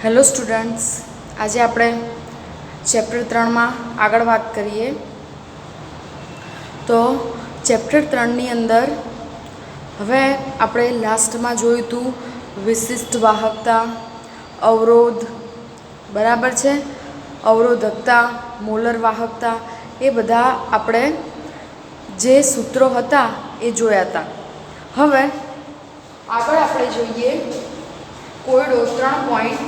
Hello students, આજે આપણે chapter 3માં આગળ વાત કરીએ. તો ચેપ્ટર 3ની અંદર હવે આપણે લાસ્ટમાં જોયું હતું વિશિષ્ટ વાહકતા, અવરોધ, બરાબર છે, અવરોધકતા, મોલર વાહકતા, એ બધા આપણે જે સૂત્રો હતા એ જોયા હતા. હવે આગળ આપણે જોઈએ કોયડો 3.4.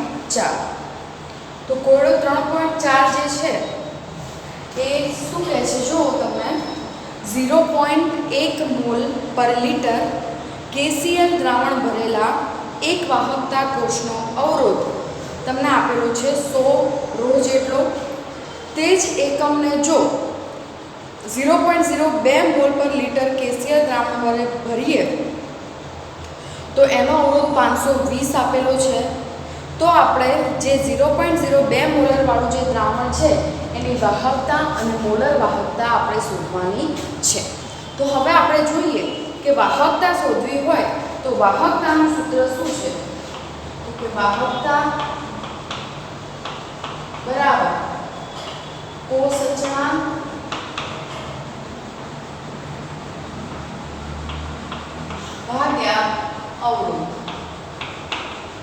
તો કોયડો 3.4 જે છે એ શું કહે છે, જો તમે 0.1 મોલ પર લિટર KCl દ્રાવણ ભરેલા એક વાહકતા કોષનો અવરોધ તમને આપેલો છે 100 ρ જેટલો. તે જ એકમને જો 0.02 મોલ પર લિટર KCl દ્રાવણ ભરીએ તો એનો અવરોધ 520 આપેલો છે. તો આપણે જે 0.02 મોલર વાળું જે દ્રાવણ છે એની વાહકતા અને મોલર વાહકતા આપણે શોધવાની છે. તો હવે આપણે જોઈએ કે વાહકતા શોધવી હોય તો વાહકતાનું સૂત્ર શું છે? તો કે વાહકતા બરાબર કોષ અચળાંક ભાગ્યા અવરોધ.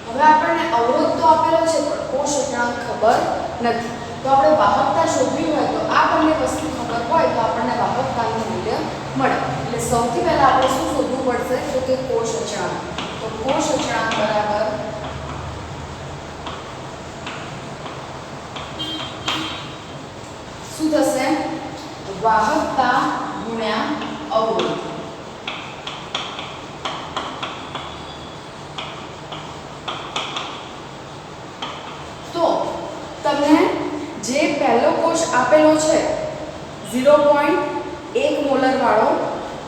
હવે આપણને અવરોધ તો આપેલો છે પણ કોષ અચળાંક ખબર નથી. તો આપણે વાહકતા શોધવી હોય તો આ બંને વસ્તુ ખબર હોય તો આપણને વાહકતાનું મૂલ્ય મળે. એટલે સૌથી પહેલા આપણે શું શોધવું પડશે? તો કે કોષ અચળાંક. તો કોષ અચળાંક બરાબર શું થશે? વાહકતા ગુણ્યા અવરોધ. તમને જે પહેલો કોષ આપેલો છે 0.1 મોલર વાળો,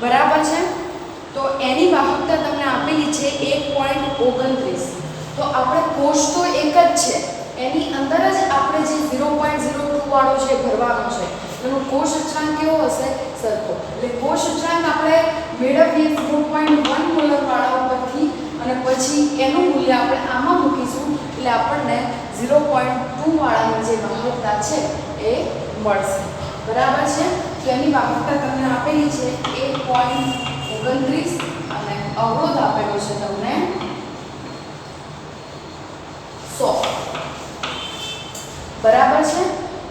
બરાબર છે, તો એની વાહકતા તમને આપેલી છે 1.29. તો આપણે કોષ તો એક જ છે, એની અંદર જ આપણે જે 0.02 વાળો છે ભરવાનો છે, એનો કોષ અચળાંક કેવો હશે? સરખો. એટલે કોષ અચળાંક આપણે મેળવીએ 0.1 મોલર વાળા ઉપરથી અને પછી એનું મૂલ્ય આપણે આમાં મૂકીશું એટલે આપણને 0.2 વાળાની જે વાહકતા છે એ મળશે. બરાબર છે. તો એની વાહકતા તમને આપેલી છે 1.29 અને અવરોધ આપેલો છે તમને 100. બરાબર છે.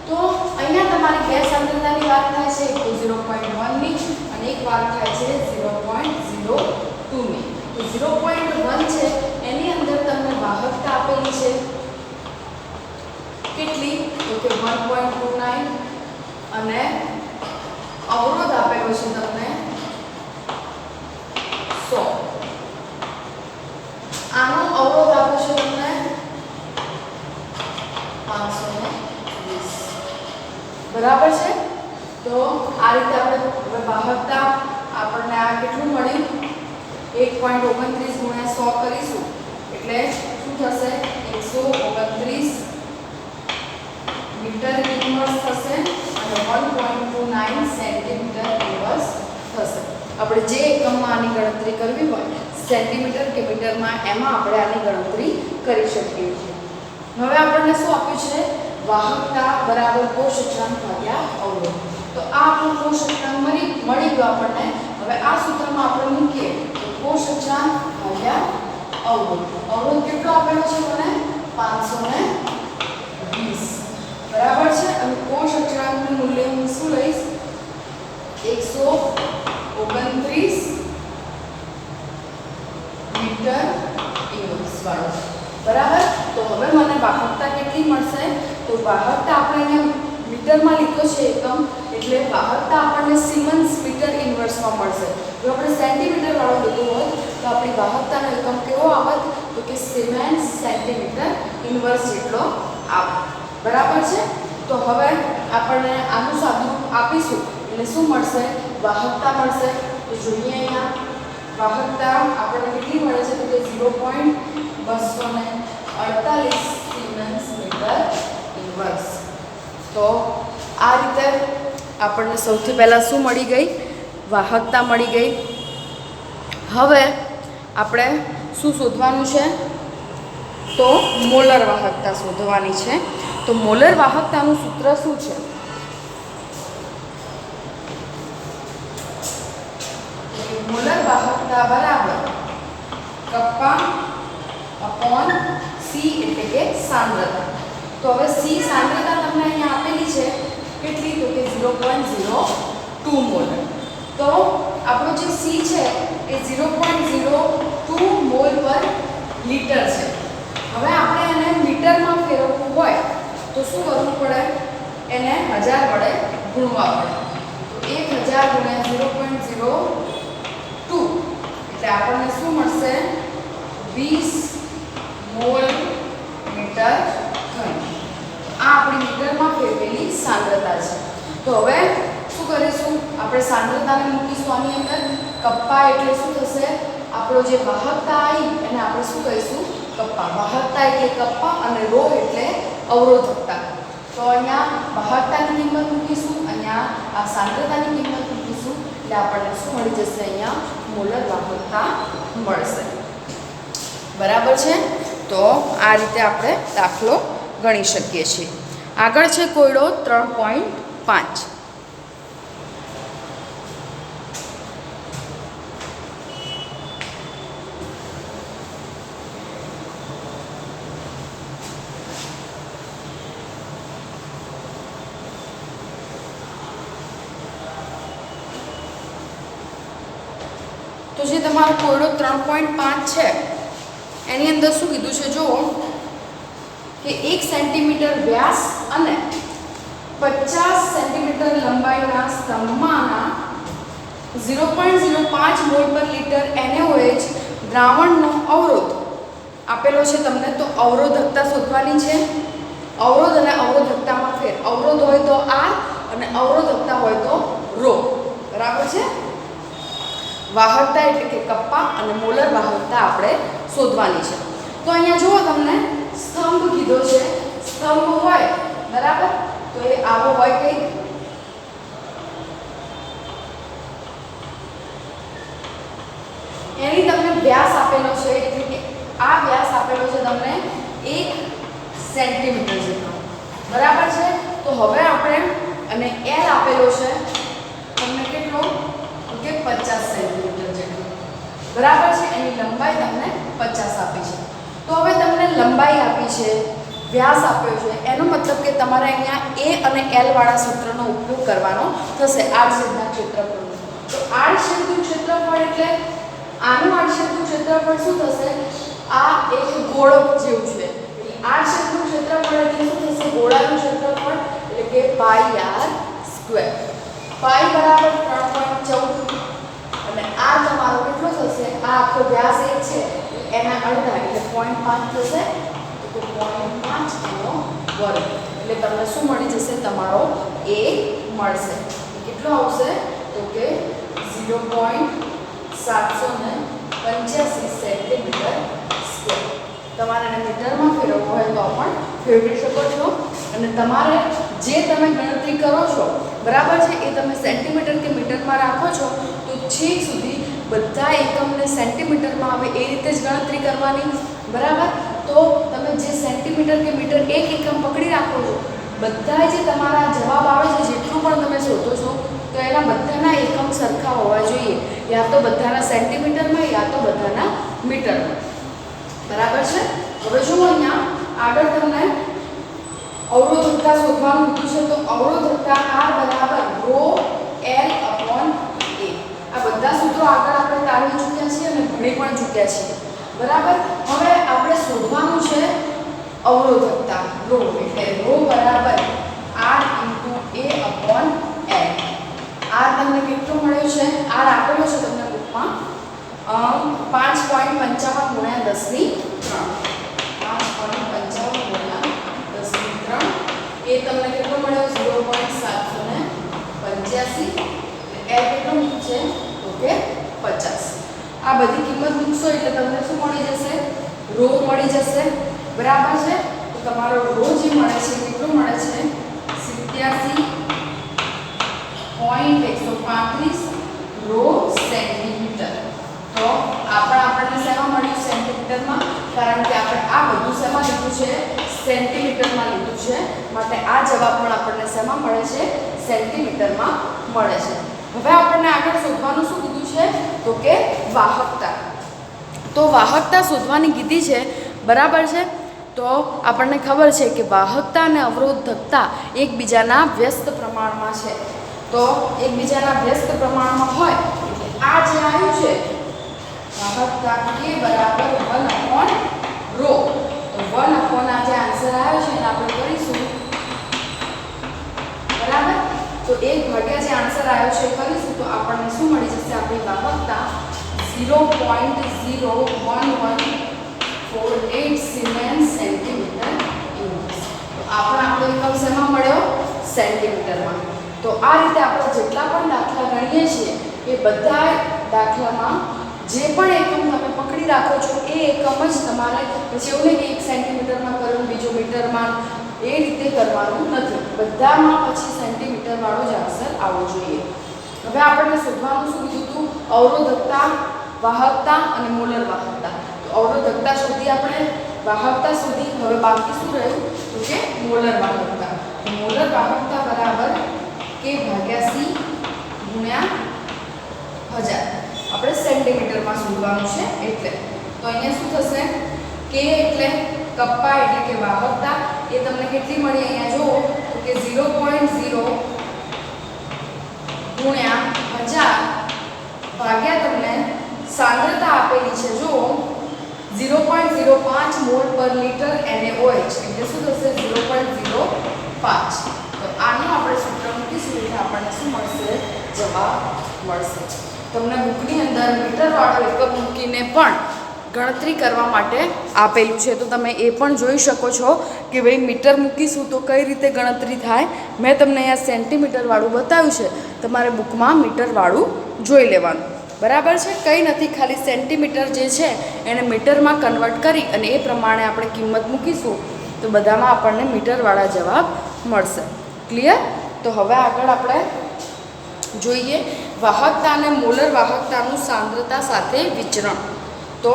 તો અહીંયા તમારી બે સાંદ્રતાની વાત થાય છે, એક તો 0.1 ની અને એક વાત થાય છે 0.02 ની. તો 0.1 છે એની અંદર તમને વાહકતા આપેલી છે કેટલી? તો કે 1.29 અને અવરોધ આપેલો છે તમને 100. આનો અવરોધ આપ્યો છે તમને 520. બરાબર છે. તો આ રીતે આપણે હવે વાહકતા આપણને આ કેટલું મળ્યું? 1.29 ગુણ્યા 100 કરીશું એટલે શું થશે? 129 મીટર ઇન્વર્સ થશે અને 1.29 સેન્ટીમીટર ઇન્વર્સ થશે. આપણે જે એકમમાં આની ગણતરી કરવી હોય, સેન્ટીમીટર કે મીટરમાં, એમાં આપણે આની ગણતરી કરી શકીએ છીએ. હવે આપણને શું આપ્યું છે? વાહકતા બરાબર કોષ અચળાંક ભાગ્યા અવરોધ. તો આ આપણો કોષ અચળાંક મળી ગયો આપણને. હવે આ સૂત્રમાં આપણે મૂકીએ તો કોષ અચળાંક ભાગ્યા અવરોધ. અવરોધ કેટલો આપેલો છે મને? 520. બરાબર છે. અને કોષ અચળાંકનું મૂલ્ય હું શું લઈશ? 129 મીટર ઇન્વર્સ વાળો. બરાબર. તો હવે મને વાહકતા કેટલી મળશે? તો વાહકતા આપણે અહીંયા મીટરમાં લીધો છે એકમ, એટલે વાહકતા આપણને સિમન્સ મીટર ઇન્વર્સમાં મળશે. જો આપણે સેન્ટીમીટર વાળો લીધો હોત તો આપણી વાહકતાનો એકમ કેવો આવત? તો કે સિમેન્સ સેન્ટીમીટર ઇન્વર્સ જેટલો આવે. બરાબર છે. તો હવે આપણને આનું સાદુરૂપ આપીશું એટલે શું મળશે? વાહકતા મળશે. તો જોઈએ અહીંયા વાહકતા આપણને કેટલી મળે છે? તો કે 0.248 સિમેન્સ મીટર ઇન્વર્સ. તો આ રીતે આપણને સૌથી પહેલાં શું મળી ગઈ? વાહકતા મળી ગઈ. હવે આપણે શું શોધવાનું છે? તો મોલર વાહકતા શોધવાની છે. તો મોલર વાહકતાનું સૂત્ર શું છે? મોલર વાહકતા બરાબર કપ્પા અપોન સી એટલે કે સાંદ્રતા. તો હવે સી સાંદ્રતા તમને અહીંયા આપેલી છે કેટલી? તો કે 0.02 મોલ. તો આપણો જે સી છે એ 0.02 મોલ પર લિટર છે. હવે આપણે એને મીટરમાં ફેરવવું હોય તો શું કરવું પડે? એને 1000 વડે ગુણવા પડે. તો 1000 ગુણ્યા 0.02 એટલે આપણને શું મળશે? 20 મોલ મીટર ઘન. આ આપણી મીટરમાં ફેરવેલી સાંદ્રતા છે. તો હવે શું કરીશું? આપણે સાંદ્રતાને મૂકીશું આની અંદર. કપ્પા એટલે શું થશે? આપણો જે વાહકતા આવી એને આપણે શું કહીશું? કપ્પા. વાહકતા એટલે કપ્પા અને રો એટલે અવરોધકતા. તો અહીંયા વાહકતાની કિંમત મૂકીશું, અહીંયા આ સાંદ્રતાની કિંમત મૂકીશું એટલે આપણને શું મળી જશે? અહીંયા મોલર વાહકતા મળશે. બરાબર છે? તો આ રીતે આપણે દાખલો ગણી શકીએ છીએ. આગળ છે કોયડો 3.5. તો જે તમારો કોયડો 3.5 છે એની અંદર શું કીધું છે? જો કે 1 સેન્ટીમીટર વ્યાસ અને 50 સેન્ટીમીટર લંબાઈના સ્તંભમાંના 0.05 મોલ પર લિટર NaOH દ્રાવણનો અવરોધ આપેલો છે તમને. તો અવરોધકતા શોધવાની છે. અવરોધ અને અવરોધકતામાં ફેર. અવરોધ હોય તો R અને અવરોધકતા હોય તો ρ. બરાબર છે? વાહકતા એટલે કે કપ્પા અને મોલર વાહકતા આપણે શોધવાની છે. તો અહીંયા જુઓ તમને સ્તંભ કીધો છે. સ્તંભ હોય બરાબર, તો એ આવો હોય કંઈક. એની તમને વ્યાસ આપેલો છે એટલે કે આ વ્યાસ આપેલો છે તમને 1 સેન્ટીમીટર જેટલો. બરાબર છે? તો હવે આપણે અને L આપેલો છે તમને કેટલો? કે 50 સેન્ટીમીટર જેટલો. બરાબર છે? એની લંબાઈ તમને 50 આપી છે. તો હવે તમને લંબાઈ આપી છે, વ્યાસ આપ્યો છે, એનો મતલબ કે તમારે અહીંયા A અને L વાળા સૂત્રનો ઉપયોગ કરવાનો થશે આડછેદના ક્ષેત્રફળનો. તો આડછેદનું ક્ષેત્રફળ એટલે આનું આડછેદનું ક્ષેત્રફળ શું થશે? આ એક ગોળો જેવું છે. આડછેદનું ક્ષેત્રફળ એટલે શું થશે? ગોળાનું ક્ષેત્રફળ એટલે કે πr². પાઈ બરાબર 3.14 અને આ તમારો કેટલો થશે? આ આખો વ્યાસ 1 છે એના અડધા એટલે 0.5 થશે. તો 0.5 એનો વર્ગ એટલે તમને શું મળી જશે? તમારો A મળશે. કેટલો આવશે? તો કે 0.785 સેન્ટીમીટર સ્ક્વેર. તમારે એને મીટરમાં ફેરવવું હોય તો પણ ફેરવી શકો છો. અને તમારે જે તમે ગણતરી કરો છો બરાબર છે એ તમે સેન્ટીમીટર કે મીટરમાં રાખો છો તો છેક સુધી બધા એકમને સેન્ટીમીટરમાં આવે એ રીતે જ ગણતરી કરવાની. બરાબર? તો તમે જે સેન્ટીમીટર કે મીટર એક એકમ પકડી રાખો છો, બધા જે તમારા જવાબ આવે છે જેટલું પણ તમે શોધો છો તો એના બધાના એકમ સરખા હોવા જોઈએ. યા તો બધાના સેન્ટીમીટરમાં યા તો બધાના મીટરમાં. બરાબર છે? હવે જુઓ અહીંયા આગળ તમને અવરોધકતા શોધવાનું કીધું છે. તો અવરોધકતા R બરાબર ρ L અપોન A. આ બધા સૂત્રો આગળ આપણે તારવી ચૂક્યા છીએ અને ભણી પણ ચૂક્યા છીએ. બરાબર? હવે આપણે શોધવાનું છે અવરોધકતા ρ. એટલે ρ બરાબર R × A upon L. R તમને કેટલો મળ્યો છે? R આપેલો છે તમને બુકમાં 5.55 × 10⁻3. 5.55 × 10⁻3 એ તમને કેટલો મળ્યો? 0.785. L કેટલો છે? તો કે 50. આ બધી કિંમત મૂકશો એટલે તમને શું મળી જશે? ρ મળી જશે. બરાબર છે? તો તમારો ρ જે મળે છે કેટલો મળે છે? 87.135 ρ સેન્ટીમીટર. તો આપણને શેમાં મળ્યું? સેન્ટીમીટરમાં. કારણ કે આપણે આ બધું શેમાં લીધું છે? સેન્ટીમીટરમાં લીધું છે. માટે આ જવાબ પણ આપણને શેમાં મળે છે? સેન્ટીમીટરમાં મળે છે. હવે આપણને આગળ શોધવાનું શું કીધું છે? તો કે વાહકતા. તો વાહકતા શોધવાની કીધી છે, બરાબર છે. તો આપણને ખબર છે કે વાહકતા અને અવરોધકતા એકબીજાના વ્યસ્ત પ્રમાણમાં છે. તો એકબીજાના વ્યસ્ત પ્રમાણમાં હોય એટલે આ જે આવ્યું છે વાહકતા કે બરાબર 1/ρ. તો 1 આ જે આન્સર આવ્યો છે એને આપણે કરીશું, બરાબર. તો 1 જે આન્સર આવ્યો છે કરીશું તો આપણને શું મળી જશે? આપણી વાહકતા 0.01148 સિમેન્સ સેન્ટીમીટર ક્યુબ. તો આપણો એકમ શેમાં મળ્યો? સેન્ટીમીટરમાં. તો આ રીતે આપણે જેટલા પણ દાખલા ગણીએ છીએ એ બધા દાખલામાં જે પણ એકમ તમે પકડી રાખો છો એ એકમ જ તમારે, પછી એવું નહીં કે 1 સેન્ટીમીટરમાં કરવું, બીજો મીટરમાં, એ રીતે કરવાનું નથી. બધામાં પછી સેન્ટીમીટર વાળો જ આન્સર આવવો જોઈએ. હવે આપણને શોધવાનું શું કીધું હતું? અવરોધકતા, વાહકતા અને મોલર વાહકતા. તો અવરોધકતા શોધી આપણે, વાહકતા શોધી. હવે બાકી શું રહ્યું? તો કે મોલર વાહકતા. તો મોલર વાહકતા બરાબર K/C ગુણ્યા 1000. આપણે સેન્ટીમીટરમાં શોધવાનું છે એટલે. તો અહીંયા શું થશે? K એટલે કપ્પા એટલે કે વાહકતા. એ તમને કેટલી મળી? અહીંયા જુઓ તો કે 0.0 ગુણ્યા 1000 ભાગ્યા તમને સાંદ્રતા આપેલી છે, જુઓ 0.05 મોલ પર લિટર NaOH એટલે શું થશે? 0.05. તો આનું આપણે સૂત્ર મૂકીશું એટલે આપણને શું મળશે? જવાબ મળશે. તમને બુકની અંદર મીટર વાળો એકમ મૂકીને પણ ગણતરી કરવા માટે આપેલું છે, તો તમે એ પણ જોઈ શકો છો કે ભાઈ મીટર મૂકીશું તો કઈ રીતે ગણતરી થાય. મેં તમને અહીંયા સેન્ટીમીટર વાળું બતાવ્યું છે, તમારે બુકમાં મીટર વાળું જોઈ લેવાનું, બરાબર છે. કંઈ નથી, ખાલી સેન્ટીમીટર જે છે એને મીટરમાં કન્વર્ટ કરી અને એ પ્રમાણે આપણે કિંમત મૂકીશું તો બધામાં આપણને મીટરવાળા જવાબ મળશે. ક્લિયર? તો હવે આગળ આપણે જોઈએ વાહકતા અને મોલર વાહકતાનું સાંદ્રતા સાથે વિચરણ. તો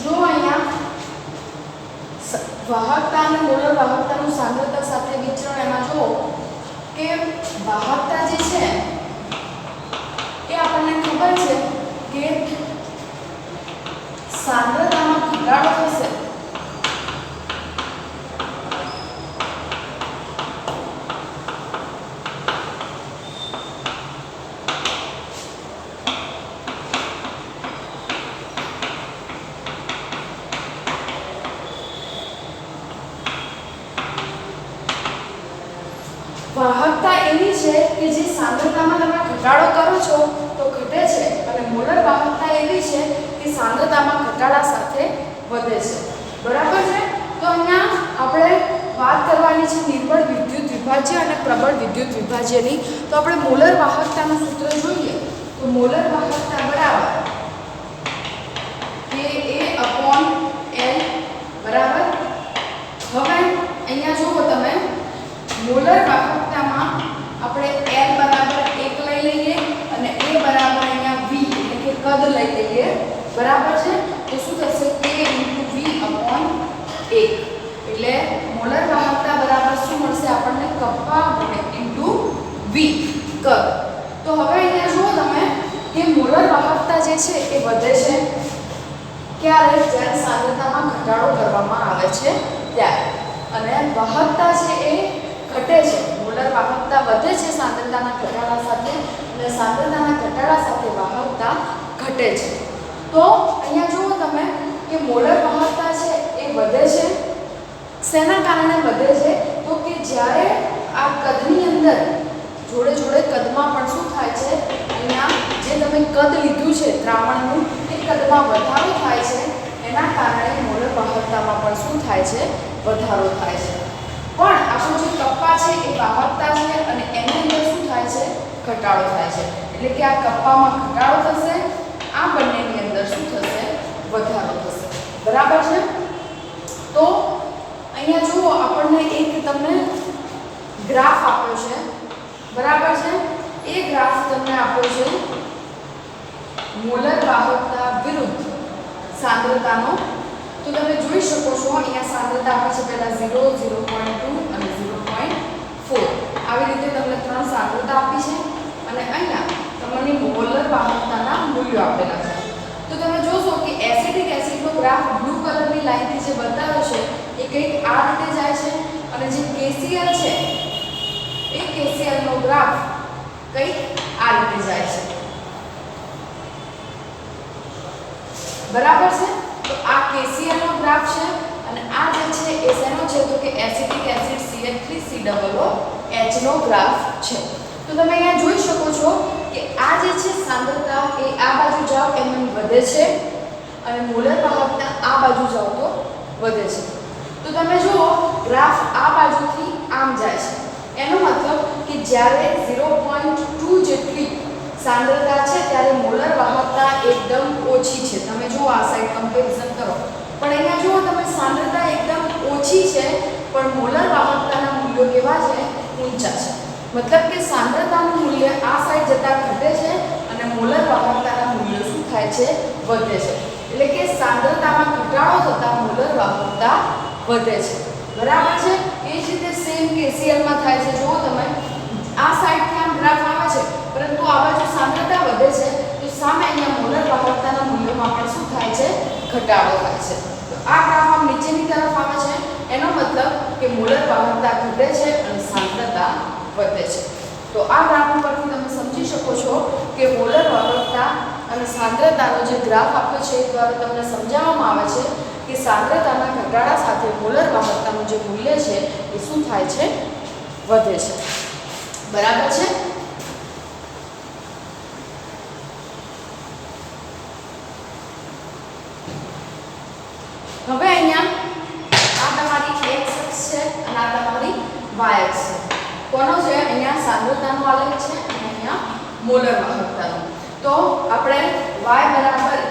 જો અહીંયા વાહકતા અને મોલર વાહકતાનું સાંદ્રતા સાથે વિચરણ, એમાં જો કે વાહકતા જે છે એ આપણને ખબર છે કે સાંદ્રતામાં ઘટાડો થશે વાહકતા એવી છે કે જે સાંદ્રતામાં તમે ઘટાડો કરો છો તો ઘટે છે, અને મોલર વાહકતા એવી છે કે સાંદ્રતામાં ઘટાડા સાથે વધે છે, બરાબર છે. તો અહીંયા આપણે વાત કરવાની છે નિર્બળ વિદ્યુત વિભાજ્ય અને પ્રબળ વિદ્યુત વિભાજ્યની. તો આપણે મોલર વાહકતાનું સૂત્ર જોઈએ તો મોલર વાહકતા બરાબર KA/L બરાબર. હવે અહીંયા જુઓ તમે મોલર વાહકતામાં આપણે L બરાબર 1 લઈ લઈએ અને A બરાબર અહીંયા V એટલે કે કદ લઈ લઈએ, બરાબર છે. તો શું થશે? K × V/1 એટલે મોલર વાહકતા બરાબર શું મળશે આપણને? કપ્પા × V કદ. તો હવે અહીંયા જુઓ તમે કે મોલર વાહકતા જે છે એ વધે છે ક્યારે? જ્યારે સાંદ્રતામાં ઘટાડો કરવામાં આવે છે ત્યારે, અને વાહકતા છે એ ઘટે છે. મોલર વાહકતા વધે છે સાંદ્રતાના ઘટાડા સાથે, અને સાંદ્રતાના ઘટાડા સાથે વાહકતા ઘટે છે. તો અહીંયા જુઓ તમે કે મોલર વાહકતા છે એ વધે છે. શેના કારણે વધે છે? તો કે જ્યારે આ કદની અંદર જોડે જોડે કદમાં પણ શું થાય છે? અહીંયા જે તમે કદ લીધું છે દ્રાવણનું એ કદમાં વધારો થાય છે, એના કારણે મોલર વાહકતામાં પણ શું થાય છે? વધારો થાય છે. પણ આપણો જે કપ્પા છે એ વાહકતા છે અને એની અંદર શું થાય છે? ઘટાડો થાય છે, એટલે કે આ કપ્પામાં ઘટાડો થશે, આ બંનેની અંદર શું થશે? વધારો થશે. બરાબર છે? તો અહીંયા જુઓ આપણને એક તમને ગ્રાફ આપ્યો છે. બરાબર છે? એ ગ્રાફ તમને આપ્યો છે મોલર વાહકતા વિરુદ્ધ સાંદ્રતાનો. તો તમે જોઈ શકો છો અહીંયા સાંદ્રતા આપે છે પહેલા 0, 0.2 અને 0.4. આવી રીતે તમને ત્રણ સાંદ્રતા આપી છે અને અહીંયા તમને મોલર વાહકતાના મૂલ્યો આપેલા છે. તો તમે જોશો કે એસિડિક એસિડનો ગ્રાફ બ્લુ કલરની લાઈનથી જે બતાવ્યો છે એ કંઈક આ રીતે જાય છે અને જે KCl છે એ KCl નો ગ્રાફ કંઈક આ રીતે જાય છે. બરાબર છે? તો આ KCl નો ગ્રાફ છે અને આ જે છે એ શેનો છે? તો કે એસિડિક એસિડ CH3COOH નો ગ્રાફ છે. તો તમે અહીંયા જોઈ શકો છો કે આ જે છે સાંદ્રતા એ આ બાજુ જાવ એમ વધે છે અને મોલર વાહકતા આ બાજુ જાવ તો વધે છે. તો તમે જુઓ ગ્રાફ આ બાજુથી આમ જાય છે, એનો મતલબ કે જ્યારે 0.2 જેટલી સાંદ્રતા છે ત્યારે મોલર વાહકતા એકદમ ઓછી છે. તમે જુઓ આ સાઈડ કમ્પેરિઝન કરો, પણ અહીંયા જુઓ તમે સાંદ્રતા એકદમ ઓછી છે પણ મોલર વાહકતાના મૂલ્યો કેવા છે? ઊંચા છે. મતલબ કે સાંદ્રતાનું મૂલ્ય આ સાઈડ જતા ઘટે છે અને મોલર વાહકતાના મૂલ્યો શું થાય છે? વધે છે. એટલે કે સાંદ્રતામાં ઘટાડો થતા મોલર વાહકતા વધે છે. બરાબર છે? એ જ રીતે સેમ KCl માં થાય છે. જુઓ તમે આ સાઈડથી આમ ગ્રાફ આવે છે પરંતુ આ બાજુ સાંદ્રતા વધે છે તો સામે અહીંયા મોલર વાહકતાના મૂલ્યોમાં પણ શું થાય છે? ઘટાડો થાય છે. તો આ ગ્રાફ આમ નીચેની તરફ આવે છે, એનો મતલબ કે મોલર વાહકતા ઘટે છે અને સાંદ્રતા વધે છે. તો આ ગ્રાફ પરથી તમે સમજી શકો છો કે મોલર વાહકતા અને સાંદ્રતાનો જે ગ્રાફ આપ્યો છે એ દ્વારા તમને સમજાવવામાં આવે છે કે સાંદ્રતાના ઘટાડા સાથે મોલર વાહકતાનું જે મૂલ્ય છે એ શું થાય છે? વધે છે. બરાબર છે? હવે અહીંયા આ તમારી x અક્ષ છે અને આ તમારી y અક્ષ છે. કોનો છે? અહીંયા સાંદ્રતાનો આલેખ છે અને અહીંયા મોલર વાહકતાનો. તો આપણે y બરાબર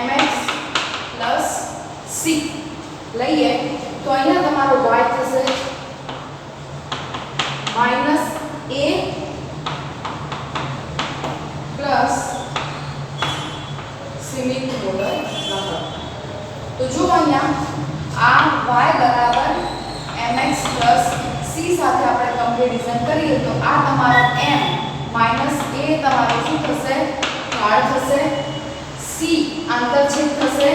mx c લઈએ તો અહીંયા તમારો y થશે -a પ્લસ સીમિત મોલર વાહકતા. તો જો અહીંયા આ y બરાબર mx c સાથે આપણે કમ્પેરિઝન કરીએ તો આ તમારો m માઈનસ a તમારો શું થશે? ઢાળ થશે, c આંતરછેદ થશે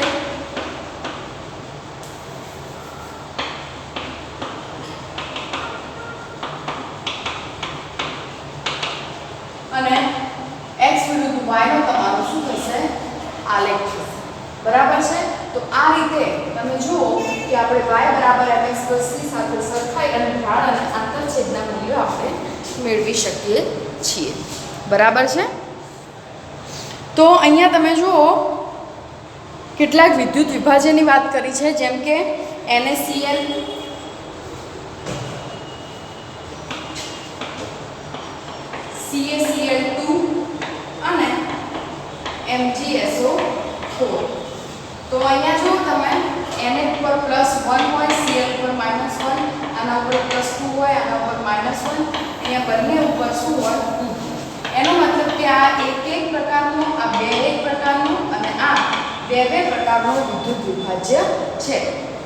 અને x વિરુદ્ધ y નો તમારો શું થશે? આલેખ થશે. બરાબર છે? તો આ રીતે તમે જુઓ કે આપણે y બરાબર mx c સાથે સરખાઈ અને ઢાળ અને આંતરછેદના મૂલ્યો આપણે મેળવી શકીએ છીએ. બરાબર છે? તો અહીંયા તમે જુઓ કેટલાક વિદ્યુત વિભાજનની વાત કરી છે, જેમ કે NaCl, CaCl2 અને MgSO4. તો અહીંયા જો તમે Na ઉપર +1 હોય, Cl ઉપર -1, આના ઉપર +2 હોય, આના ઉપર -1, અહીંયા બંને ઉપર શું હોય? 2. એનો મતલબ કે આ એક પ્રકારનો, આ બે પ્રકારનો અને આ બે પ્રકારનો વિદ્યુત વિભાજ્ય છે.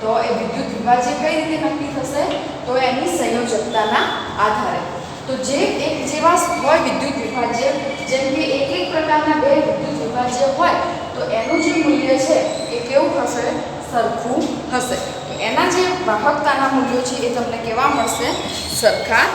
તો એ વિદ્યુત વિભાજ્ય કઈ રીતે નક્કી થશે? તો એની સંયોજકતાના આધારે. તો જે એક જેવા હોય વિદ્યુત વિભાજ્ય, જેમ કે એક પ્રકારના બે વિદ્યુત વિભાજ્ય હોય તો એનું જે મૂલ્ય છે એ કેવું હશે? સરખું હશે. તો એના જે વાહકતાના મૂલ્યો છે એ તમને કેવા મળશે? સરખા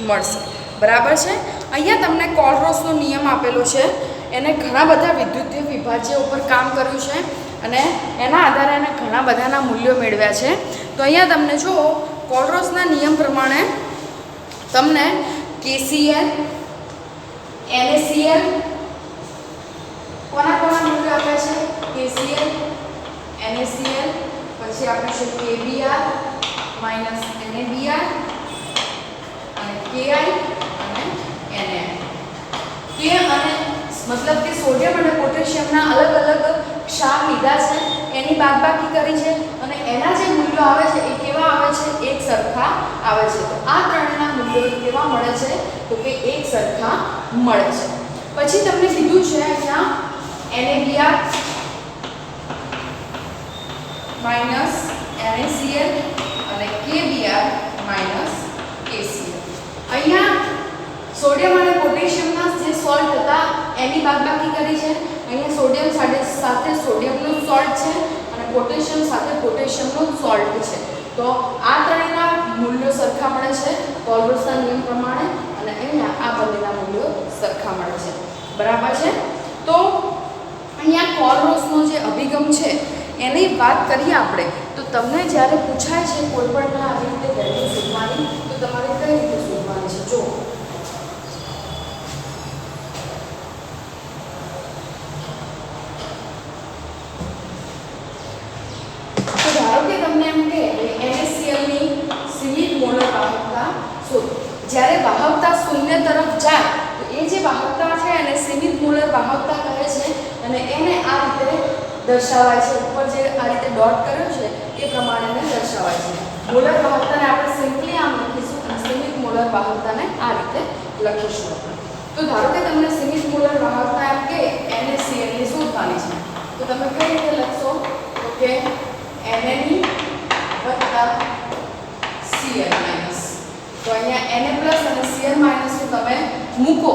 મળશે. બરાબર છે? અહીંયા તમને કોલરોસનો નિયમ આપેલો છે. એને ઘણા બધા વિદ્યુત વિભાજ્ય ઉપર કામ કર્યું છે અને એના આધારે એને ઘણા બધાના મૂલ્યો મેળવ્યા છે. તો અહીંયા તમને જો કોલરોસના નિયમ પ્રમાણે તમને KCl, NaCl કોના મૂલ્યો આપ્યા છે? KCl, NaCl, પછી આપ્યું છે KBr -NaBr અને KI અને NaS. મતલબ કે સોડિયમ અને પોટેશિયમના અલગ અલગ ક્ષાર લીધા છે, એની બાદબાકી કરી છે અને એના જે મૂલ્યો આવે છે એ કેવા આવે છે? એક સરખા આવે છે. તો આ ત્રણેયના મૂલ્યો કેવા મળે છે? તો કે એક સરખા મળે છે. પછી તમને કીધું છે અહીંયા NaBr માઈનસ NaCl અને KBr માઈનસ KCl. અહીંયા સોડિયમ અને પોટેશિયમના જે સોલ્ટ હતા એની બાદબાકી કરી છે. અહીંયા સોડિયમ સાથે સોડિયમનું સોલ્ટ છે અને પોટેશિયમ સાથે પોટેશિયમનું સોલ્ટ છે. તો આ ત્રણેયના મૂલ્યો સરખા મળે છે કોલબ્રુકના નિયમ પ્રમાણે અને અહીંયા આ બંનેના મૂલ્યો સરખા મળે છે. બરાબર છે? તો અહીંયા કોલબ્રુકનો જે અભિગમ છે એની વાત કરીએ આપણે તો તમને જ્યારે પૂછાય છે કોઈ પણ આવી રીતે વેલ્યુ શોધવાની તો તમારે કઈ રીતે શોધવાની છે? જો તો ધારો કે તમને એમ કે NaCl ની સીમિત મોલર વાહકતા શોધો. જ્યારે વાહકતા શૂન્ય તરફ જાય તો એ જે વાહકતા છે એને સીમિત મોલર વાહકતા કહે છે અને એને આ રીતે દર્શાવાય છે. ઉપર જે આ રીતે ડોટ કર્યો છે એ પ્રમાણે દર્શાવાય છે. મોલર વાહકતાને આપણે સિમ્પલી આમ લખીશું અને સીમિત મોલર વાહકતાને આ રીતે લખીશું આપણે. તો ધારો કે તમને સીમિત મોલર વાહકતા એમ કે NaCl ની શોધવાની છે તો તમે કઈ રીતે લખશો? તો કે Na વત્તા Cl માઈનસ. તો અહીંયા Na પ્લસ અને Cl માઈનસ તમે મૂકો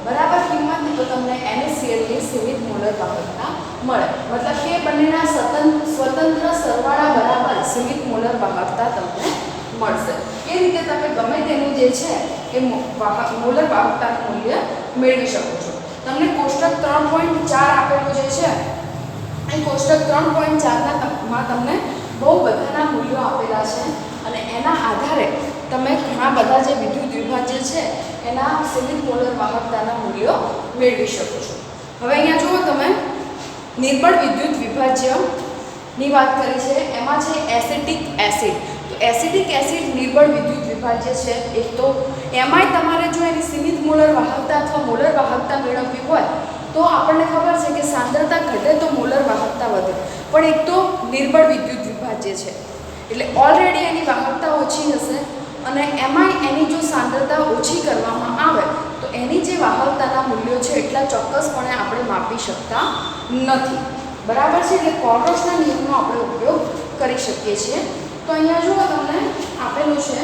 બરાબર કિંમત તો તમને NaCl ની સીમિત મોલર વાહકતા મળે. મતલબ કે બંનેના સ્વતંત્ર સરવાળા બરાબર સીમિત મોલર વાહકતા તમને મળશે. એ રીતે તમે ગમે તેનું જે છે એ મોલર વાહકતાનું મૂલ્ય મેળવી શકો છો. તમને કોષ્ટક 3.4 આપેલું જે છે એ કોષ્ટક 3.4 માં તમને બહુ બધાના મૂલ્યો આપેલા છે અને એના આધારે તમે ઘણા બધા જે વિદ્યુત વિભાજ્ય છે એના સીમિત મોલર વાહકતાના મૂલ્યો મેળવી શકો છો. હવે અહીંયા જુઓ તમે નિર્બળ વિદ્યુત વિભાજ્યની વાત કરી છે. એમાં છે એસિટિક એસિડ. તો એસિટિક એસિડ નિર્બળ વિદ્યુત વિભાજ્ય છે. એક તો એમાંય તમારે જો એની સીમિત મોલર વાહકતા અથવા મોલર વાહકતા મેળવવી હોય તો આપણને ખબર છે કે સાંદ્રતા ઘટે તો મોલર વાહકતા વધે. પણ એક તો નિર્બળ વિદ્યુત વિભાજ્ય છે એટલે ઓલરેડી એની વાહકતા ઓછી હશે અને એમાંય એની જો સાંદ્રતા ઓછી કરવામાં આવે તો એની જે વાહકતાના મૂલ્યો છે એટલા ચોક્કસપણે આપણે માપી શકતા નથી. બરાબર છે? એટલે કોલબ્રુકના નિયમનો આપણે ઉપયોગ કરી શકીએ છીએ. તો અહીંયા જુઓ તમને આપેલું છે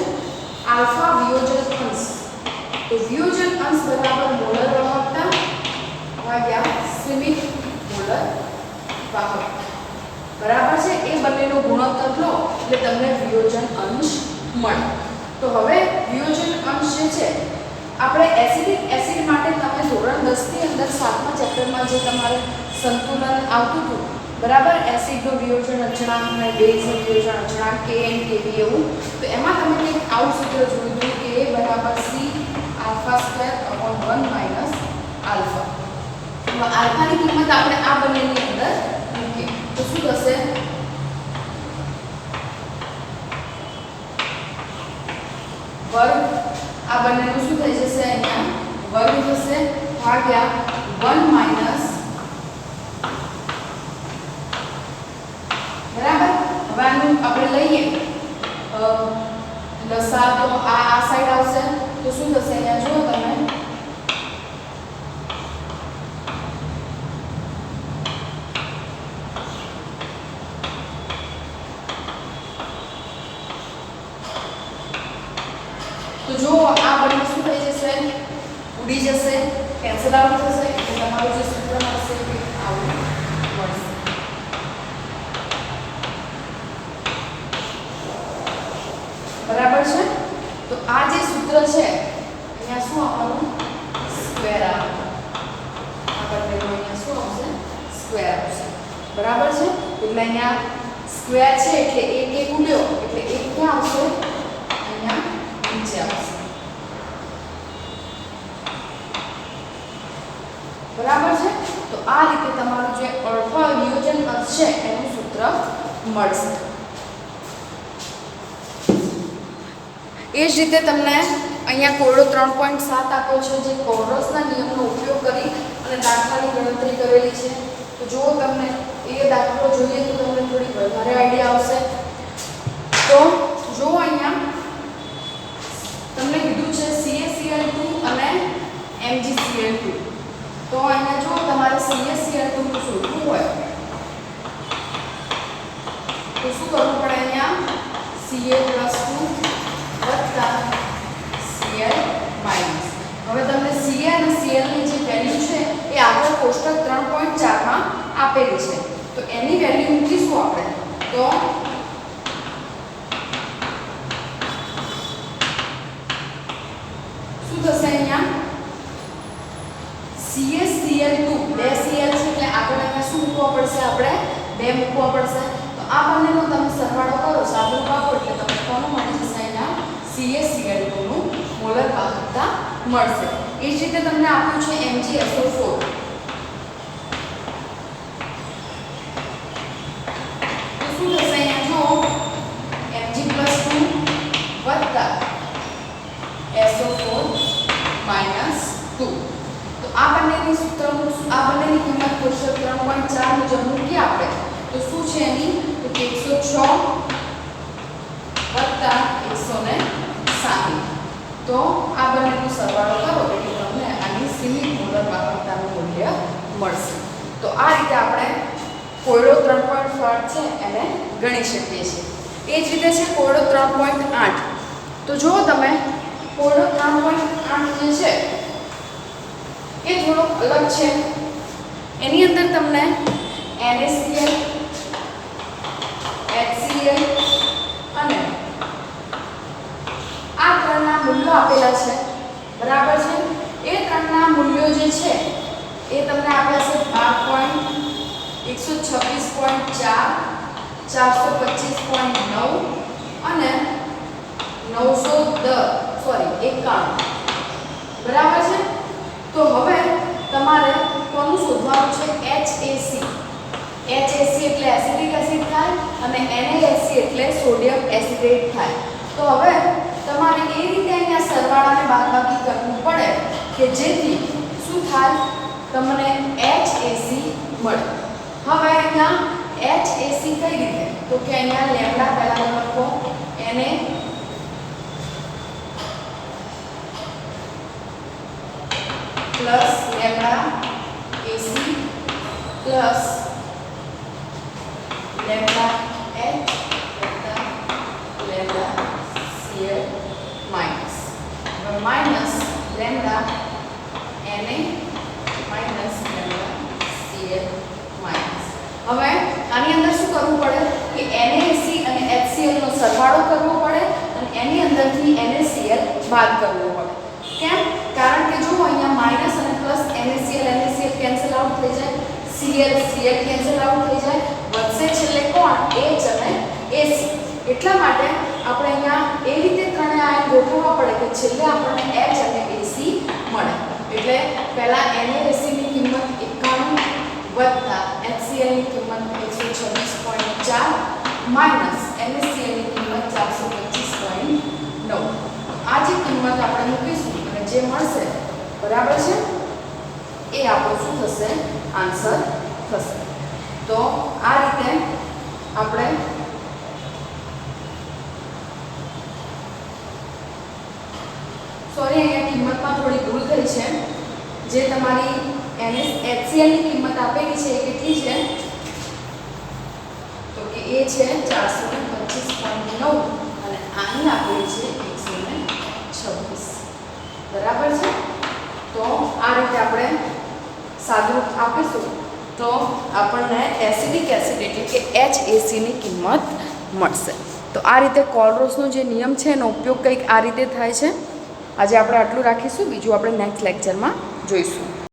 આલ્ફા વિયોજન અંશ. તો વિયોજન અંશ બરાબર મોલર વાહકતા ભાગ્યા સીમિત મોલર વાહકતા. બરાબર છે? એ બંનેનો ગુણોત્તર લો એટલે તમને વિયોજન અંશ મળે. તો હવે વિયોજન અંશ જે છે આપણે એસિડિક એસિડ માટે તમે ધોરણ 10 ની અંદર 7મા ચેપ્ટરમાં જે તમારે સંતુલન આવતું હતું બરાબર, એસિડનો વિયોજન અચળાંક અને બેઝનો વિયોજન અચળાંક Kn Kb એવું, તો એમાં તમે કંઈક આવું સૂત્ર જોયું હતું કે બરાબર C α² / 1 - આલ્ફા. તો આલ્ફાની કિંમત આપણે આ બંનેની અંદર મૂકીએ તો શું થશે? વર્ગ આ બંનેનું શું થઈ જશે? અહીંયા વર્ગ થશે ભાગ્યા 1 માઈનસ. બરાબર? હવે આનું આપણે લઈએ લસા તો આ સાઈડ આવશે તો શું થશે? અહીંયા જુઓ તમે તો જો આ બંને શું થઈ જશે? ઉડી જશે, કેન્સલ આઉટ થશે એટલે તમારું જે સૂત્ર મળશે એ આવું મળશે. બરાબર છે? તો આ જે સૂત્ર છે અહીંયા શું આવવાનું? સ્ક્વેર આવવાનું. આ બંનેનો અહીંયા શું આવશે? સ્ક્વેર આવશે. બરાબર છે? એટલે અહીંયા સ્ક્વેર છે એટલે એક ઉડ્યો એટલે એક ક્યાં આવશે? અહીંયા નીચે આવશે. બરાબર છે? તો આ રીતે તમારું જે અલ્ફા વિયોજન અંશ છે એનું સૂત્ર મળશે. એ જ રીતે તમને અહીંયા કોયડો 3.7 આપ્યો છે, જે કોરસના નિયમનો ઉપયોગ કરી અને દાખલાની ગણતરી કરેલી છે. તો જો તમને એ દાખલો જોઈએ તો તમને થોડી વધારે આઈડિયા આવશે. તો જો અહીંયા તમને કીધું છે CaCl2 અને MgCl2. તો અહીંયા જો તમારે CaCl2 નું શોધવું હોય તો શું કરવું પડે? અહીંયા Ca+2 વત્તા Cl માઈનસ. હવે તમને Ca અને Cl ની જે વેલ્યુ છે એ આગળ કોષ્ટક 3.4 માં આપેલી છે. તો એની વેલ્યુ મૂકીશું આપણે. તો શું થશે? અહીંયા CaCl2 બે Cl છે એટલે આગળ અહીંયા શું મૂકવા પડશે? આપણે 2 મૂકવા પડશે. તો આ બંનેનો તમે સરવાળો કરો, સાદું પાડો એટલે તમને કોનું મળી જશે? અહીંયા CaCl2 નું મોલર વાહકતા મળશે. એ જ રીતે તમને આપ્યું છે MgSO4. તો શું થશે? અહીંયા જો Mg+2 વત્તા SO4 માઈનસ 2. તો આ બંનેની કિંમત કોષ્ટક 3.4 મુજબ મૂકીએ આપણે તો શું છે એની? તો 106 વત્તા 160. તો આ બંનેનો સરવાળો કરો એટલે તમને આની સીમિત મોલર વાહકતાનું મૂલ્ય મળશે. તો આ રીતે આપણે કોયડો 3.8 છે એને ગણી શકીએ છીએ. એ જ રીતે છે કોયડો 3.8. તો જો તમે કોયડો 3.8 જે છે એ થોડો અલગ છે. એની અંદર તમને NaCl, HCl અને આ ત્રણના મૂલ્યો આપેલા છે. બરાબર છે? એ ત્રણના મૂલ્યો જે છે એ તમને આપ્યા છે 12.126.4, 425.9 અને 91. બરાબર છે? તો હવે તમારે કોનું શોધવાનું છે? HAC. HAC એટલે એસિટિક એસિડ થાય અને NaSC એટલે સોડિયમ એસિટેટ થાય. તો હવે તમારે એ રીતે અહીંયા સરવાળાને બાદબાકી કરવું પડે કે જેથી શું થાય? તમને HAC મળે. હવે અહીંયા HAC કઈ રીતે? તો કે અહીંયા લેમ્ડા પહેલા લખો Na plus lambda AC plus lambda H વત્તા lambda Cl minus lambda Na minus lambda Cl minus. હવે આની અંદર શું કરવું પડે કે NaC અને HCl નો સરવાળો કરવો પડે અને એની અંદરથી NaCl બાદ કરવો પડે. કેમ? કારણ કે જો અહીંયા માઈનસ અને પ્લસ NaCl કેન્સલ આઉટ થઈ જાય, Cl કેન્સલ આઉટ થઈ જાય, વધશે છેલ્લે કોણ? H અને AC. એટલા માટે આપણે અહીંયા એ રીતે ત્રણે આયન ગોઠવવા પડે કે છેલ્લે આપણને H અને AC મળે. એટલે પહેલા NaC ની કિંમત 91 વત્તા HCl ની કિંમત 126.4 માઈનસ NaCl ની કિંમત 425.9. આ જે કિંમત આપણે મૂકીશું અને જે મળશે, બરાબર છે, એ આપણો શું થશે? આન્સર થશે. તો આ રીતે આપણે સોરી અહીંયા કિંમતમાં થોડી ભૂલ થઈ છે. જે તમારી HCl ની કિંમત આપેલી છે એ કેટલી છે? તો કે એ છે 425.9 અને આની આપેલી છે 126. બરાબર છે? તો આ રીતે આપણે સાદુરૂપ આપીશું તો આપણને એસિડિક એસિડ એટલે કે HAC ની કિંમત મળશે. તો આ રીતે કોલરોસનો જે નિયમ છે એનો ઉપયોગ કંઈક આ રીતે થાય છે. આજે આપણે આટલું રાખીશું. બીજું આપણે નેક્સ્ટ લેક્ચરમાં જોઈશું.